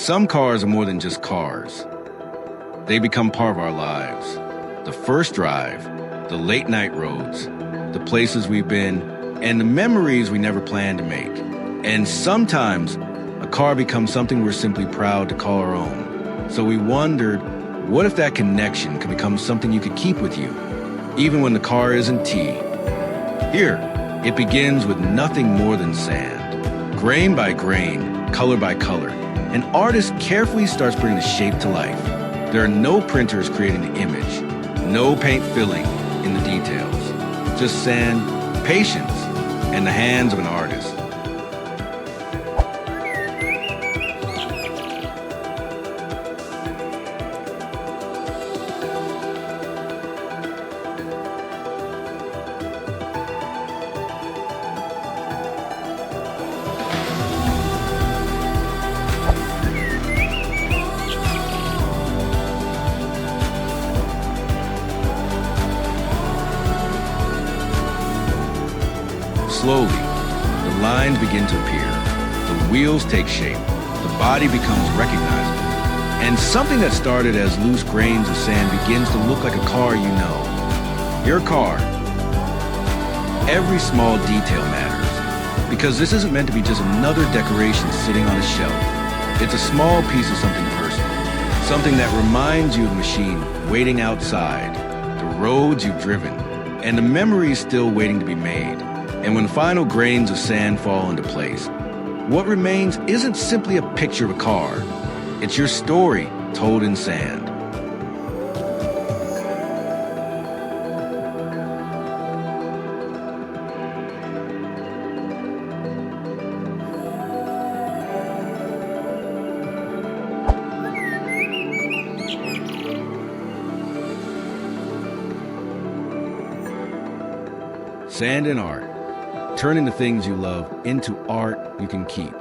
Some cars are more than just cars. They become part of our lives. The first drive, the late night roads, the places we've been, and the memories we never planned to make. And sometimes a car becomes something we're simply proud to call our own. So we wondered, what if that connection could become something you could keep with you, even when the car isn't T? Here, it begins with nothing more than sand. Grain by grain, color by color, an artist carefully starts bringing the shape to life. There are no printers creating the image, no paint filling in the details, just sand, patience, and the hands of an artist. Slowly, the lines begin to appear, the wheels take shape, the body becomes recognizable, and something that started as loose grains of sand begins to look like a car you know. Your car. Every small detail matters, because this isn't meant to be just another decoration sitting on a shelf. It's a small piece of something personal, something that reminds you of a machine waiting outside, the roads you've driven, and the memories still waiting to be made. And when the final grains of sand fall into place, what remains isn't simply a picture of a car. It's your story told in sand. Sand and art. Turning the things you love into art you can keep.